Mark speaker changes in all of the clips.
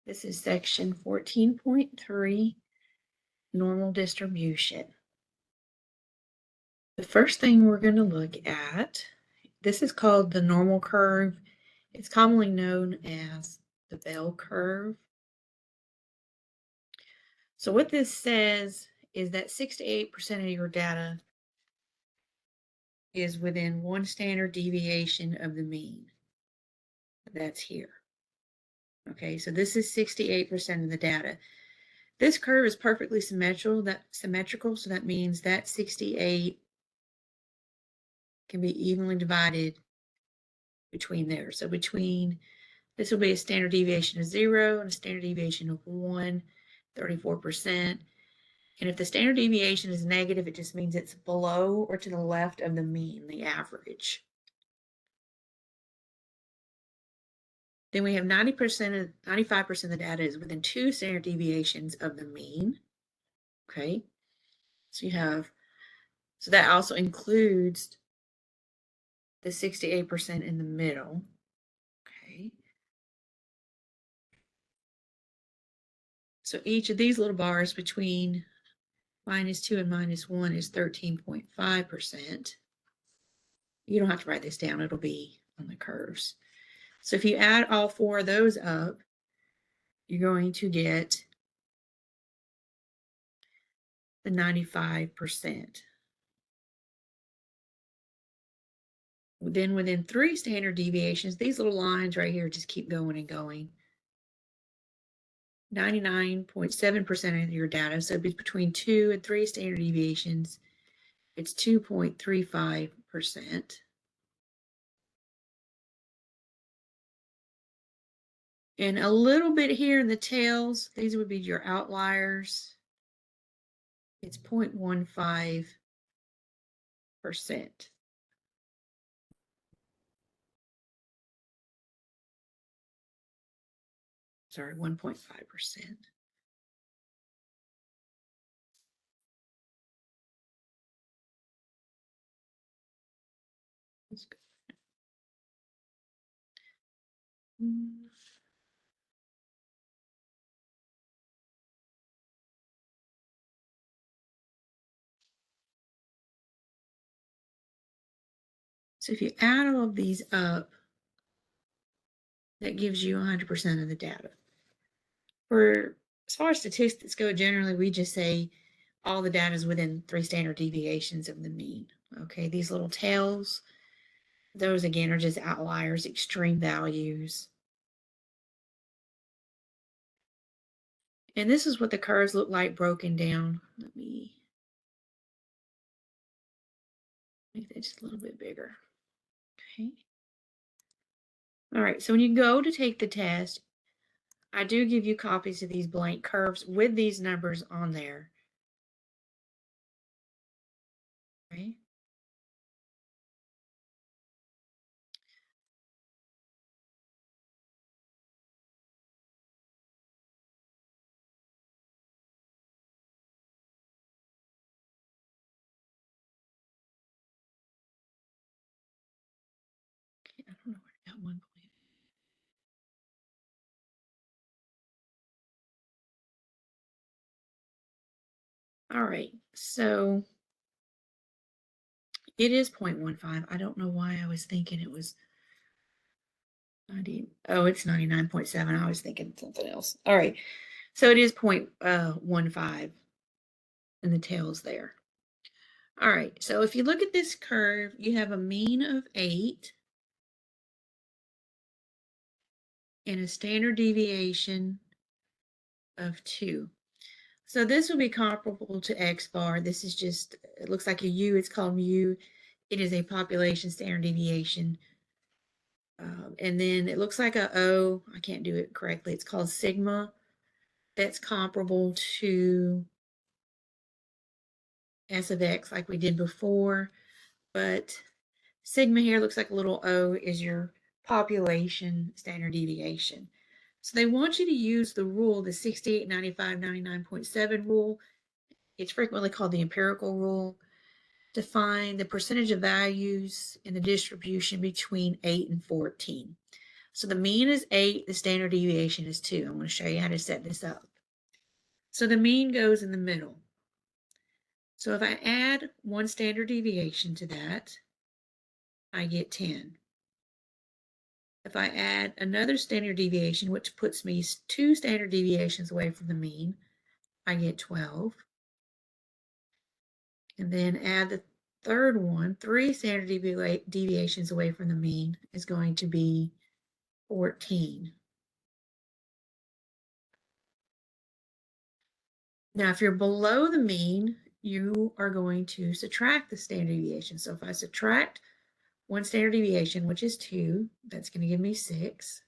Speaker 1: This is section 14.3, normal distribution. The first thing we're going to look at, this is called the normal curve. It's commonly known as the bell curve. So what this says is that 68% of your data is within one standard deviation of the mean. That's here. Okay, so this is 68% of the data. This curve is perfectly symmetrical, so that means that 68 can be evenly divided between there. So between, this will be a standard deviation of 0 and a standard deviation of 1, 34%. And if the standard deviation is negative, it just means it's below or to the left of the mean, the average. Then we have 95% of the data is within 2 standard deviations of the mean. Okay, so that also includes the 68% in the middle. Okay, so each of these little bars between -2 and -1 is 13.5%. You don't have to write this down, it'll be on the curves. So if you add all 4 of those up, you're going to get the 95%. Then within 3 standard deviations, these little lines right here just keep going and going. 99.7% of your data, so between 2 and 3 standard deviations, it's 2.35%. And a little bit here in the tails, these would be your outliers. It's 0.15%. Sorry, 1.5%. Let's go. So if you add all of these up, that gives you 100% of the data. As far as statistics go, generally we just say all the data is within 3 standard deviations of the mean. Okay, these little tails, those again are just outliers, extreme values. And this is what the curves look like broken down. Let me make that just a little bit bigger. Okay. All right, so when you go to take the test, I do give you copies of these blank curves with these numbers on there. Okay. I don't know where I got 1 point. All right, so it is 0.15. I don't know why I was thinking it was 90. Oh, it's 99.7. I was thinking something else. All right, so it is 0.15 and the tail's there. All right, so if you look at this curve, you have a mean of 8 and a standard deviation of 2. So this will be comparable to X bar. This is just, it looks like a U, it's called mu. It is a population standard deviation. And then it looks like a O, I can't do it correctly, it's called sigma. That's comparable to S of X like we did before, but sigma here looks like a little O is your population standard deviation. So they want you to use the rule, the 68, 95, 99.7 rule. It's frequently called the empirical rule, to find the percentage of values in the distribution between 8 and 14. So the mean is 8, the standard deviation is 2. I'm going to show you how to set this up. So the mean goes in the middle. So if I add 1 standard deviation to that, I get 10. If I add another standard deviation, which puts me 2 standard deviations away from the mean, I get 12. And then add the third one, 3 standard deviations away from the mean is going to be 14. Now, if you're below the mean, you are going to subtract the standard deviation. So if I subtract 1 standard deviation, which is 2, that's going to give me 6.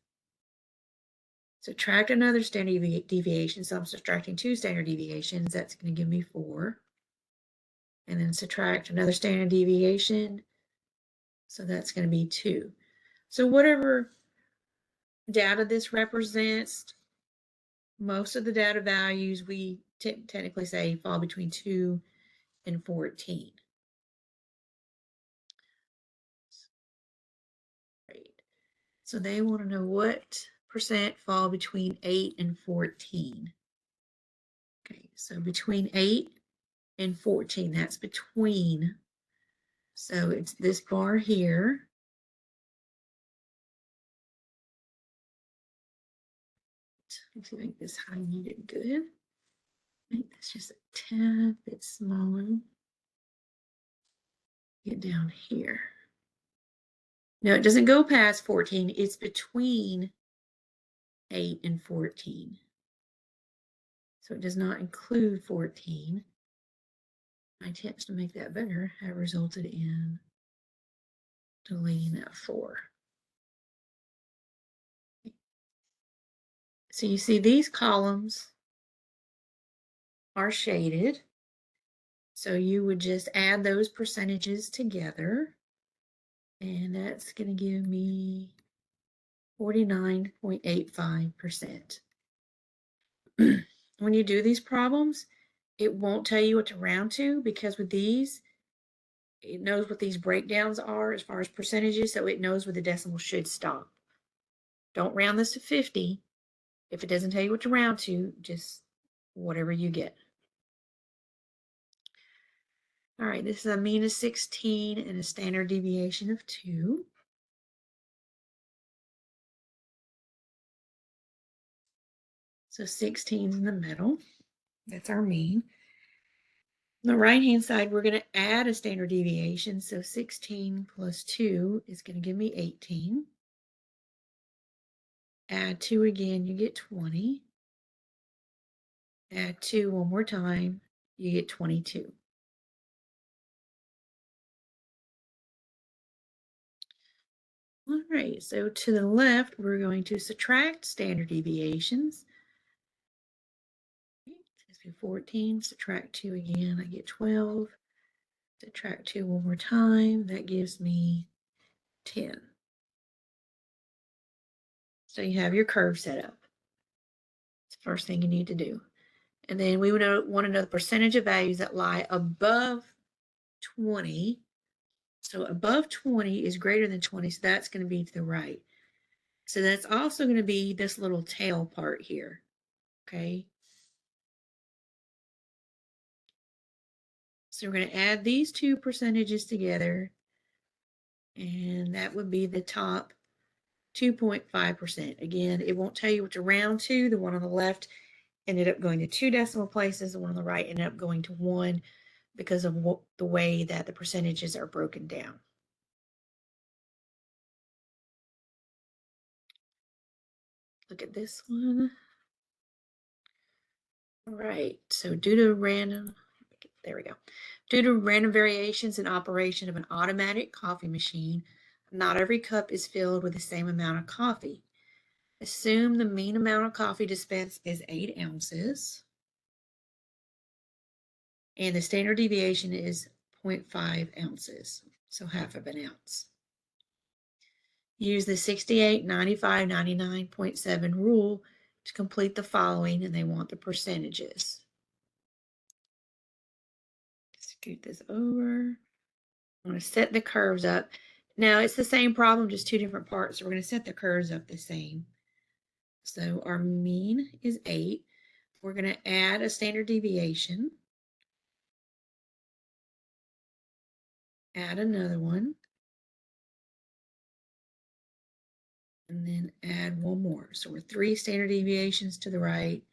Speaker 1: Subtract another standard deviation, so I'm subtracting 2 standard deviations, that's going to give me 4. And then subtract another standard deviation, so that's going to be 2. So whatever data this represents, most of the data values we technically say fall between 2 and 14. Great. So they want to know what percent fall between 8 and 14. Okay, so between 8 and 14, that's between. So it's this bar here. Let's make this highlighted good. Make this just a tad bit smaller. Get down here. No, it doesn't go past 14. It's between 8 and 14. So it does not include 14. My attempts to make that better have resulted in deleting that 4. So you see these columns are shaded. So you would just add those percentages together. And that's going to give me 49.85%. When you do these problems, it won't tell you what to round to, because with these, it knows what these breakdowns are as far as percentages, so it knows where the decimal should stop. Don't round this to 50. If it doesn't tell you what to round to, just whatever you get. All right, this is a mean of 16 and a standard deviation of 2. So 16 is in the middle. That's our mean. On the right-hand side, we're going to add a standard deviation. So 16 plus 2 is going to give me 18. Add 2 again, you get 20. Add 2 one more time, you get 22. All right, so to the left, we're going to subtract standard deviations. 14, subtract 2 again, I get 12. Subtract 2 one more time, that gives me 10. So you have your curve set up. It's the first thing you need to do. And then we want to know the percentage of values that lie above 20. So above 20 is greater than 20, so that's going to be to the right. So that's also going to be this little tail part here, okay? So we're going to add these two percentages together, and that would be the top 2.5%. Again, it won't tell you what to round to. The one on the left ended up going to 2 decimal places. The one on the right ended up going to 1 because of the way that the percentages are broken down. Look at this one. All right, so due to random variations in operation of an automatic coffee machine, not every cup is filled with the same amount of coffee. Assume the mean amount of coffee dispensed is 8 ounces, and the standard deviation is 0.5 ounces, so half of an ounce. Use the 68, 95, 99.7 rule to complete the following, and they want the percentages. Scoot this over. I'm going to set the curves up. Now it's the same problem, just two different parts. So we're going to set the curves up the same. So our mean is 8. We're going to add a standard deviation. Add another one. And then add one more. So we're 3 standard deviations to the right.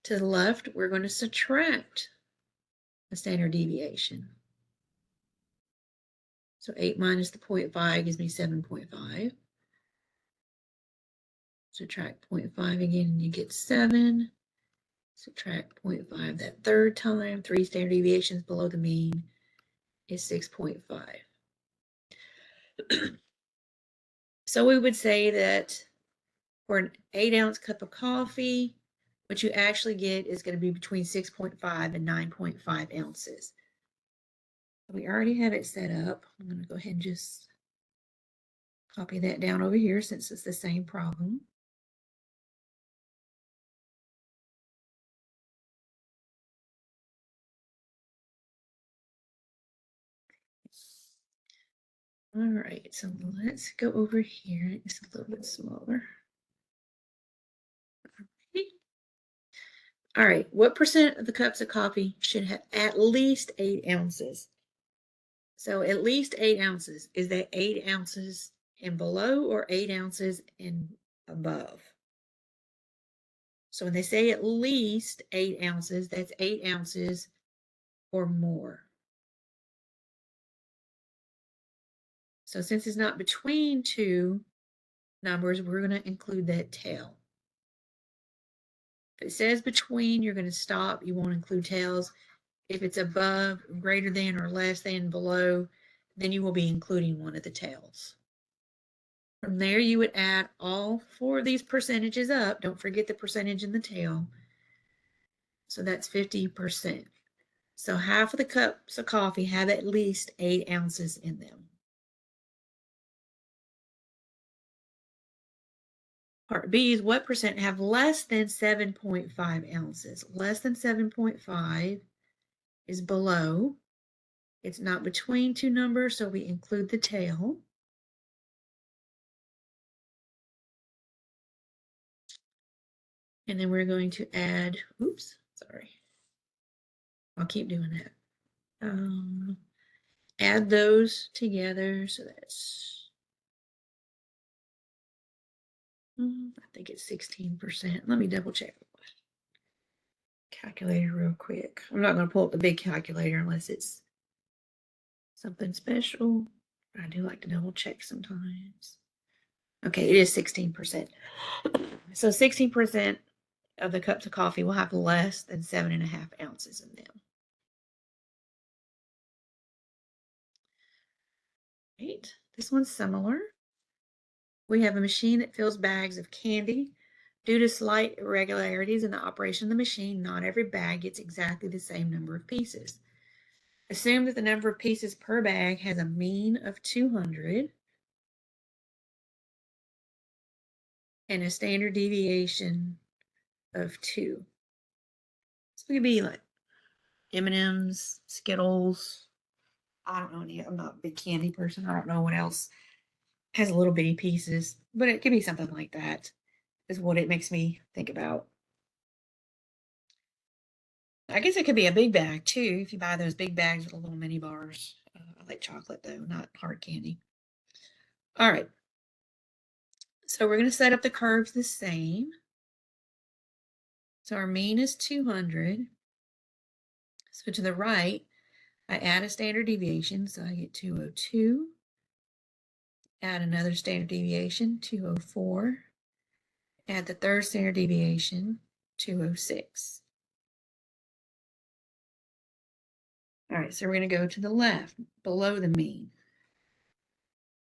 Speaker 1: To the left, we're going to subtract a standard deviation. So 8 minus the 0.5 gives me 7.5. Subtract 0.5 again, and you get 7. Subtract 0.5 that third time. 3 standard deviations below the mean is 6.5. So we would say that for an 8-ounce cup of coffee, what you actually get is going to be between 6.5 and 9.5 ounces. We already have it set up. I'm going to go ahead and just copy that down over here since it's the same problem. All right, so let's go over here. It's a little bit smaller. Okay. All right, what percent of the cups of coffee should have at least 8 ounces? So at least 8 ounces. Is that 8 ounces and below or 8 ounces and above? So when they say at least 8 ounces, that's 8 ounces or more. So since it's not between two numbers, we're going to include that tail. If it says between, you're going to stop. You won't include tails. If it's above, greater than, or less than, below, then you will be including one of the tails. From there, you would add all 4 of these percentages up. Don't forget the percentage in the tail. So that's 50%. So half of the cups of coffee have at least 8 ounces in them. Part B is what percent have less than 7.5 ounces? Less than 7.5 is below. It's not between two numbers, so we include the tail. And then we're going to add, oops, sorry. I'll keep doing that. Add those together. So that's, I think it's 16%. Let me double check. Calculator real quick. I'm not going to pull up the big calculator unless it's something special. I do like to double check sometimes. Okay, it is 16%. So 16% of the cups of coffee will have less than 7.5 ounces in them. Right, this one's similar. We have a machine that fills bags of candy. Due to slight irregularities in the operation of the machine, not every bag gets exactly the same number of pieces. Assume that the number of pieces per bag has a mean of 200 and a standard deviation of 2. So it could be like M&M's, Skittles. I don't know any. I'm not a big candy person. I don't know what else has little bitty pieces, but it could be something like that. Is what it makes me think about. I guess it could be a big bag too, if you buy those big bags with the little mini bars. I like chocolate though, not hard candy. All right. So we're going to set up the curves the same. So our mean is 200. So to the right, I add a standard deviation, so I get 202. Add another standard deviation, 204. Add the third standard deviation, 206. All right, so we're going to go to the left, below the mean.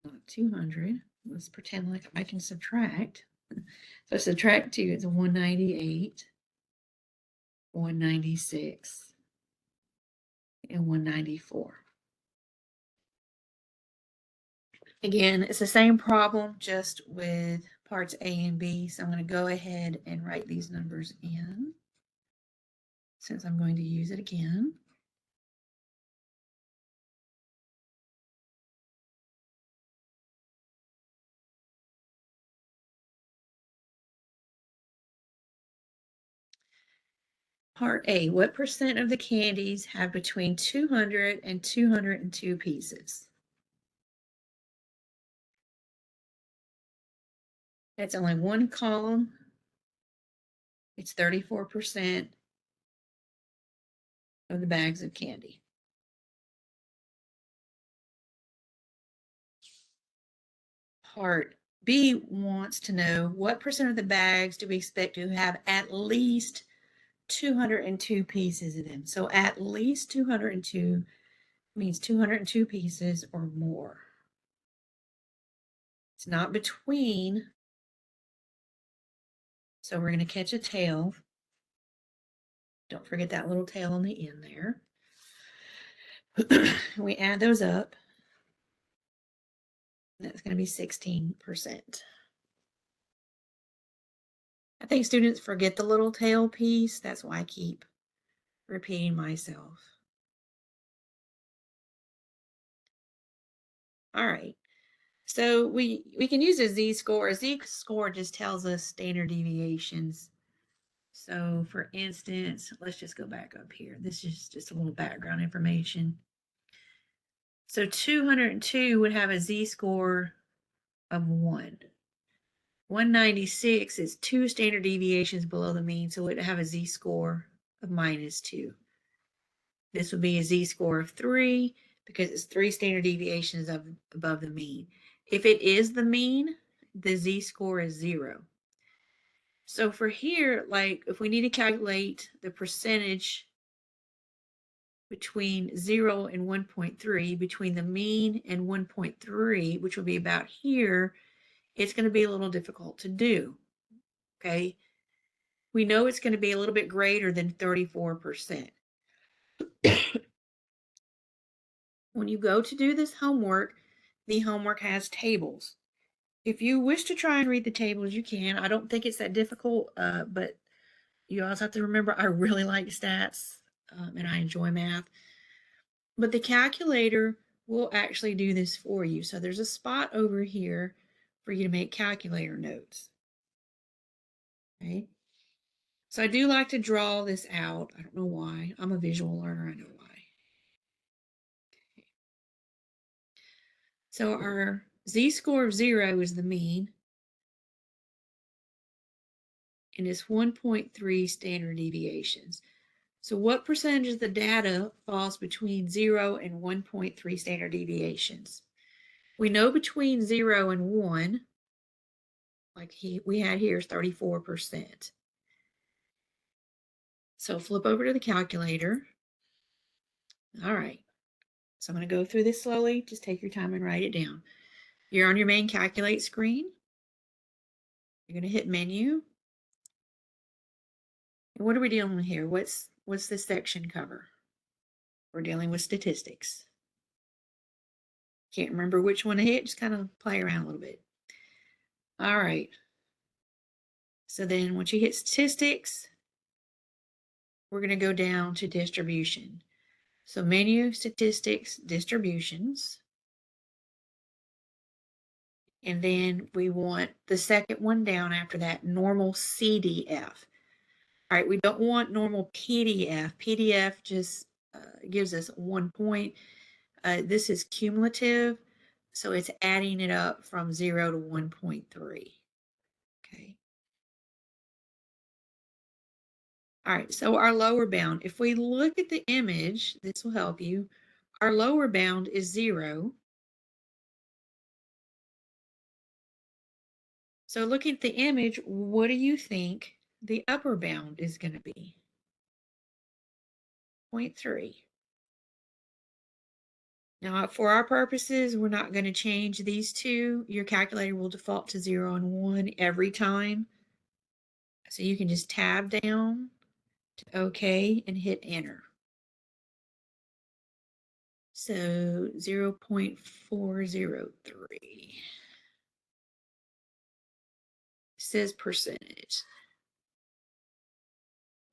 Speaker 1: Not 200. Let's pretend like I can subtract. So subtract 2 is 198, 196, and 194. Again, it's the same problem, just with parts A and B. So I'm going to go ahead and write these numbers in, since I'm going to use it again. Part A, what percent of the candies have between 200 and 202 pieces? That's only one column. It's 34% of the bags of candy. Part B wants to know what percent of the bags do we expect to have at least 202 pieces in them. So at least 202 means 202 pieces or more. It's not between. So we're going to catch a tail. Don't forget that little tail on the end there. We add those up. That's going to be 16%. I think students forget the little tail piece. That's why I keep repeating myself. All right. So we can use a z-score. A z-score just tells us standard deviations. So for instance, let's just go back up here. This is just a little background information. So 202 would have a z-score of 1. 196 is 2 standard deviations below the mean, so it would have a z-score of -2. This would be a z-score of 3 because it's 3 standard deviations above the mean. If it is the mean, the z-score is 0. So for here, like if we need to calculate the percentage between 0 and 1.3, between the mean and 1.3, which will be about here, it's going to be a little difficult to do. Okay. We know it's going to be a little bit greater than 34%. When you go to do this homework, the homework has tables. If you wish to try and read the tables, you can. I don't think it's that difficult, but you also have to remember I really like stats and I enjoy math. But the calculator will actually do this for you. So there's a spot over here for you to make calculator notes. Okay. So I do like to draw this out. I don't know why. I'm a visual learner. I know why. Okay. So our z-score of 0 is the mean. And it's 1.3 standard deviations. So what percentage of the data falls between 0 and 1.3 standard deviations? We know between 0 and 1, like we had here, is 34%. So flip over to the calculator. All right. So I'm going to go through this slowly. Just take your time and write it down. You're on your main calculate screen. You're going to hit menu. And what are we dealing with here? What's this section cover? We're dealing with statistics. Can't remember which one to hit. Just kind of play around a little bit. All right. So then once you hit statistics, we're going to go down to distribution. So menu, statistics, distributions. And then we want the second one down after that, normal CDF. All right, we don't want normal PDF. PDF just gives us 1 point. This is cumulative, so it's adding it up from 0 to 1.3. Okay. All right, so our lower bound, if we look at the image, this will help you. Our lower bound is 0. So looking at the image, what do you think the upper bound is going to be? 0.3. Now, for our purposes, we're not going to change these two. Your calculator will default to 0 and 1 every time. So you can just tab down to OK and hit enter. So 0.403 says percentage.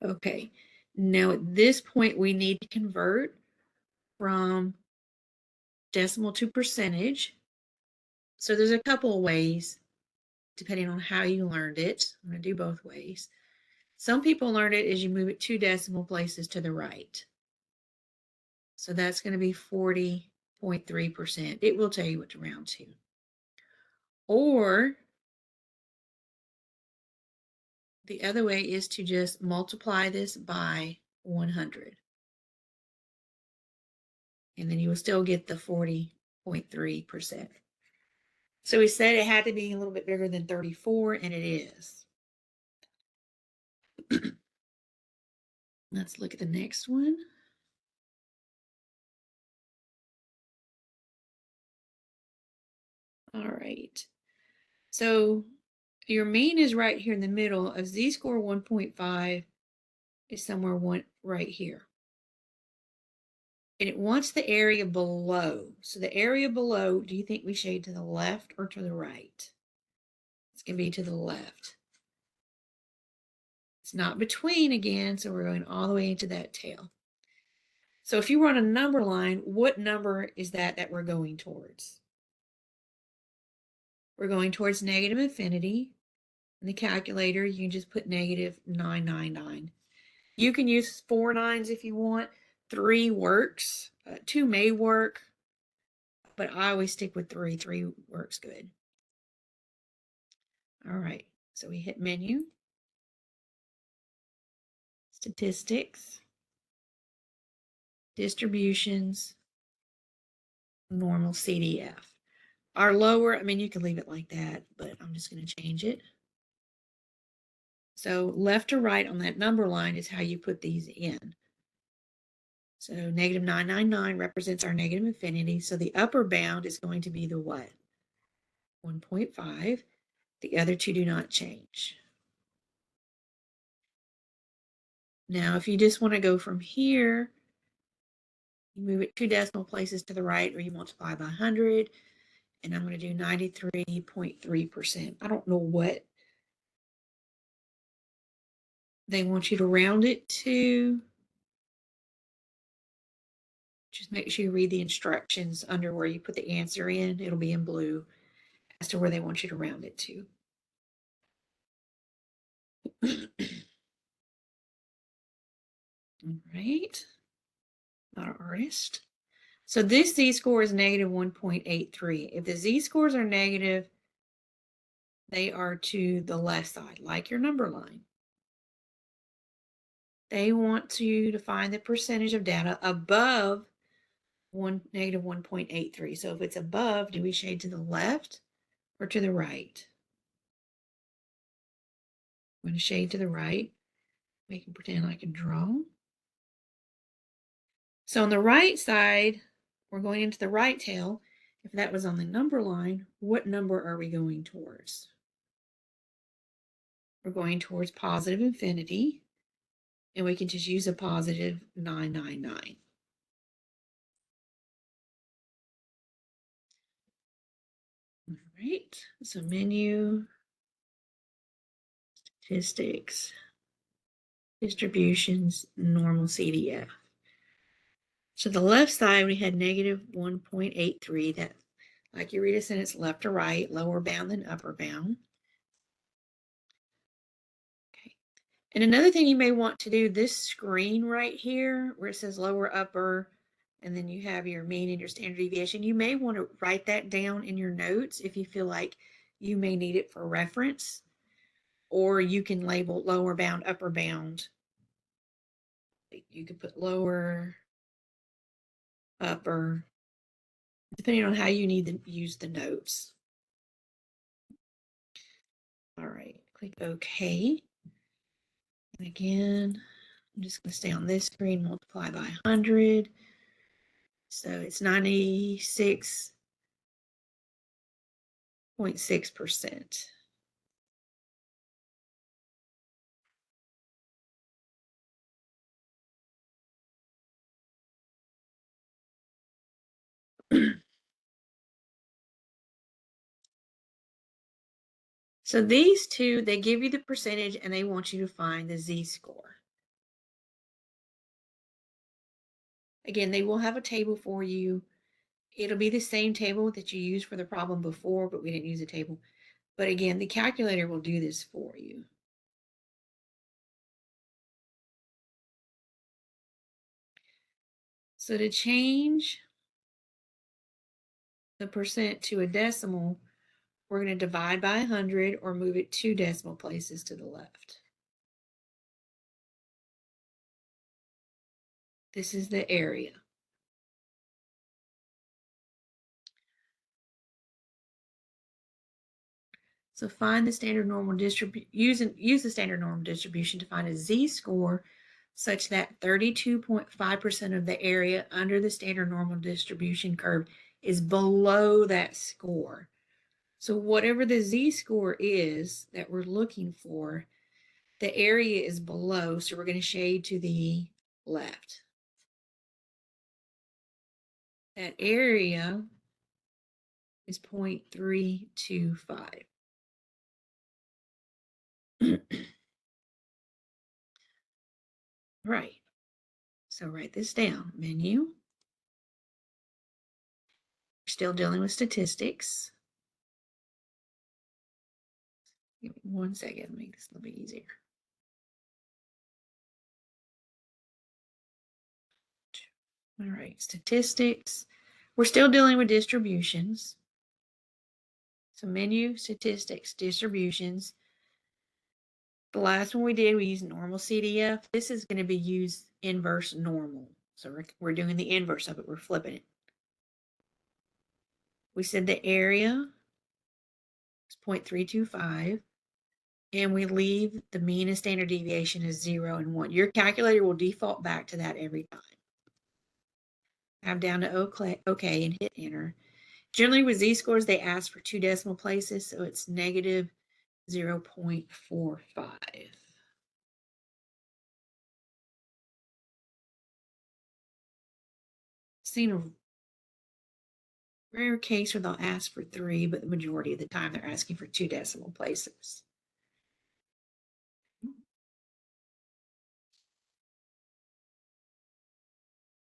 Speaker 1: Okay, now at this point we need to convert from decimal to percentage. So there's a couple of ways depending on how you learned it. I'm going to do both ways. Some people learn it as you move it 2 decimal places to the right. So that's going to be 40.3%. It will tell you what to round to. Or the other way is to just multiply this by 100. And then you will still get the 40.3%. So we said it had to be a little bit bigger than 34, and it is. Let's look at the next one. All right. So your mean is right here in the middle. A z-score 1.5 is somewhere right here. And it wants the area below. So the area below, do you think we shade to the left or to the right? It's going to be to the left. It's not between again, so we're going all the way into that tail. So if you run a number line, what number is that we're going towards? We're going towards negative infinity. In the calculator, you can just put negative 999. You can use 4 nines if you want. 3 works. 2 may work, but I always stick with 3. 3 works good. All right, so we hit menu, statistics, distributions, normal CDF. Our lower, I mean, you can leave it like that, but I'm just going to change it. So left to right on that number line is how you put these in. So negative 999 represents our negative infinity. So the upper bound is going to be the what? 1.5. The other two do not change. Now, if you just want to go from here, you move it 2 decimal places to the right, or you multiply by 100, and I'm going to do 93.3%. I don't know what they want you to round it to. Just make sure you read the instructions under where you put the answer in. It'll be in blue as to where they want you to round it to. All right, our artist. So this z-score is negative 1.83. If the z-scores are negative, they are to the left side, like your number line. They want you to find the percentage of data above negative 1.83. So if it's above, do we shade to the left or to the right? I'm going to shade to the right. We can pretend I can draw. So on the right side, we're going into the right tail. If that was on the number line, what number are we going towards? We're going towards positive infinity, and we can just use a positive 999. All right, so menu, statistics, distributions, normal CDF. So the left side, we had negative 1.83. That, like you read a sentence left to right, lower bound than upper bound. Okay. And another thing you may want to do, this screen right here, where it says lower, upper, and then you have your mean and your standard deviation, you may want to write that down in your notes if you feel like you may need it for reference. Or you can label lower bound, upper bound. You could put lower, upper, depending on how you need to use the notes. All right, click OK. And again, I'm just going to stay on this screen, multiply by 100. So it's 96.6%. So these two, they give you the percentage and they want you to find the z-score. Again, they will have a table for you. It'll be the same table that you used for the problem before, but we didn't use a table. But again, the calculator will do this for you. So to change the percent to a decimal, we're going to divide by 100 or move it 2 decimal places to the left. This is the area. So find the standard normal distribution, use the standard normal distribution to find a z-score such that 32.5% of the area under the standard normal distribution curve is below that score. So whatever the z-score is that we're looking for, the area is below, so we're going to shade to the left. That area is 0.325. Right. So write this down. Menu. We're still dealing with statistics. Give me 1 second to make this a little bit easier. All right, statistics. We're still dealing with distributions. So menu, statistics, distributions. The last one we did, we used normal CDF. This is going to be used inverse normal. So we're doing the inverse of it. We're flipping it. We said the area is 0.325. And we leave the mean and standard deviation as 0 and 1. Your calculator will default back to that every time. I'm down to OK and hit enter. Generally with z-scores, they ask for 2 decimal places, so it's negative 0.45. Seen a rare case where they'll ask for 3, but the majority of the time they're asking for 2 decimal places.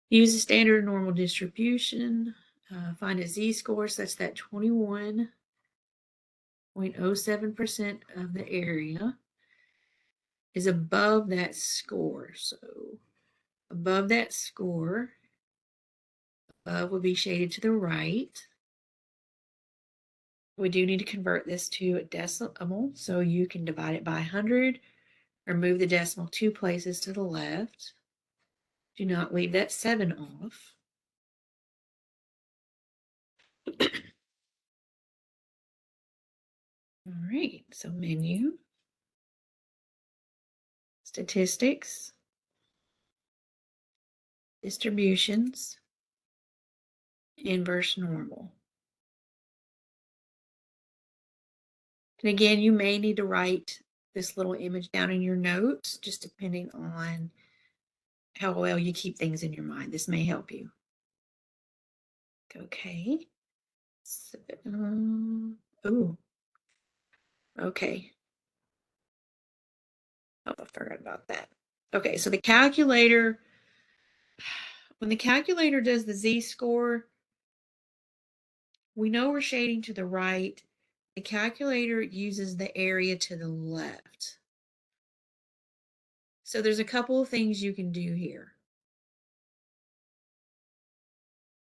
Speaker 1: Use the standard normal distribution. Find a z-score such that 21.07% of the area is above that score. So above that score, above would be shaded to the right. We do need to convert this to a decimal, so you can divide it by 100 or move the decimal 2 places to the left. Do not leave that 7 off. All right, so menu, statistics, distributions, inverse normal. And again, you may need to write this little image down in your notes, just depending on how well you keep things in your mind. This may help you. Okay. So, oh, okay. Oh, I forgot about that. Okay, so the calculator, when the calculator does the z-score, we know we're shading to the right. The calculator uses the area to the left. So there's a couple of things you can do here.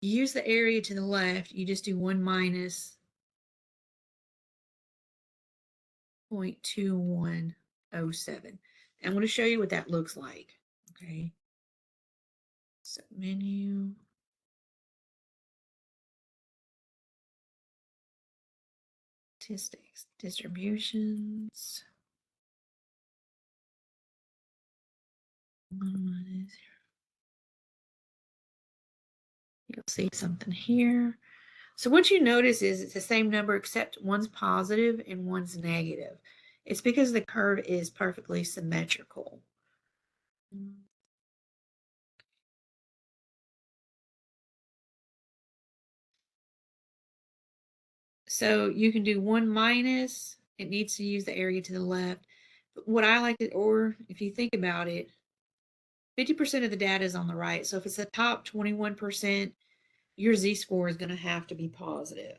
Speaker 1: You use the area to the left, you just do 1 minus 0.2107. I'm going to show you what that looks like. Okay. So menu. Statistics, distributions. You'll see something here. So what you notice is it's the same number except one's positive and one's negative. It's because the curve is perfectly symmetrical. So you can do 1 minus, it needs to use the area to the left. But what I like to, or if you think about it, 50% of the data is on the right. So if it's the top 21%, your z-score is going to have to be positive.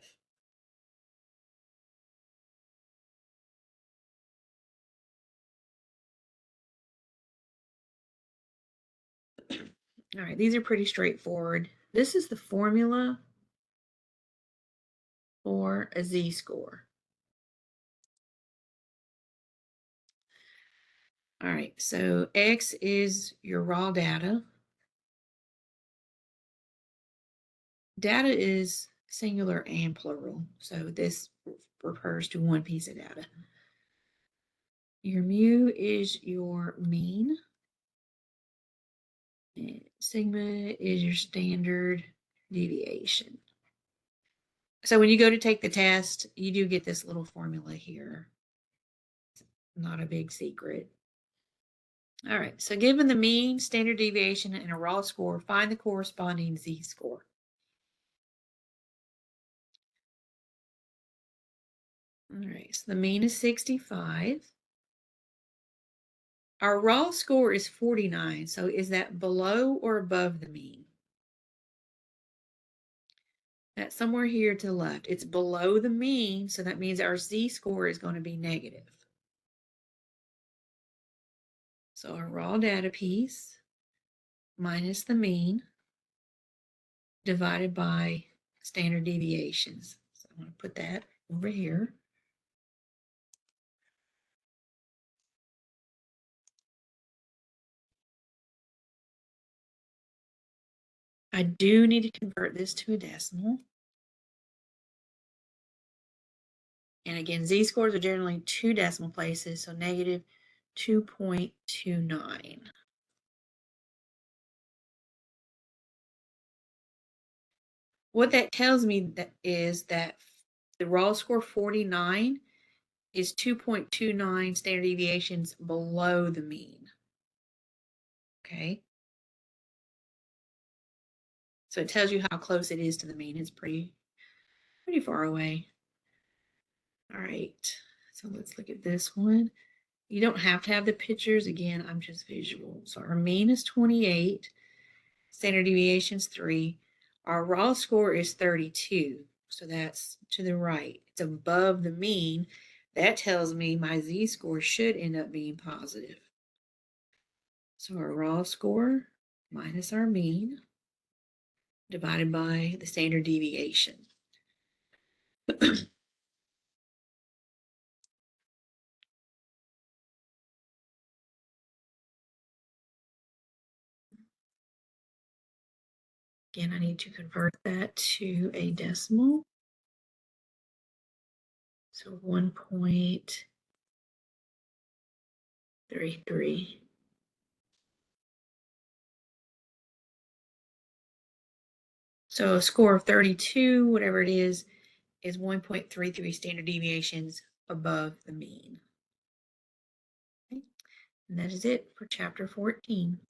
Speaker 1: All right, these are pretty straightforward. This is the formula for a z-score. All right, so X is your raw data. Data is singular and plural, so this refers to one piece of data. Your mu is your mean. And sigma is your standard deviation. So when you go to take the test, you do get this little formula here. Not a big secret. All right, so given the mean, standard deviation, and a raw score, find the corresponding z-score. All right, so the mean is 65. Our raw score is 49, so is that below or above the mean? That's somewhere here to the left. It's below the mean, so that means our z-score is going to be negative. So our raw data piece minus the mean divided by standard deviations. So I'm going to put that over here. I do need to convert this to a decimal. And again, z-scores are generally 2 decimal places, so negative 2.29. What that tells me is that the raw score 49 is 2.29 standard deviations below the mean. Okay. So it tells you how close it is to the mean. It's pretty far away. All right. So let's look at this one. You don't have to have the pictures. Again, I'm just visual. So our mean is 28. Standard deviation is 3. Our raw score is 32. So that's to the right. It's above the mean. That tells me my z-score should end up being positive. So our raw score minus our mean divided by the standard deviation. Again, I need to convert that to a decimal. So 1.33. So a score of 32, whatever it is 1.33 standard deviations above the mean. Okay. And that is it for chapter 14.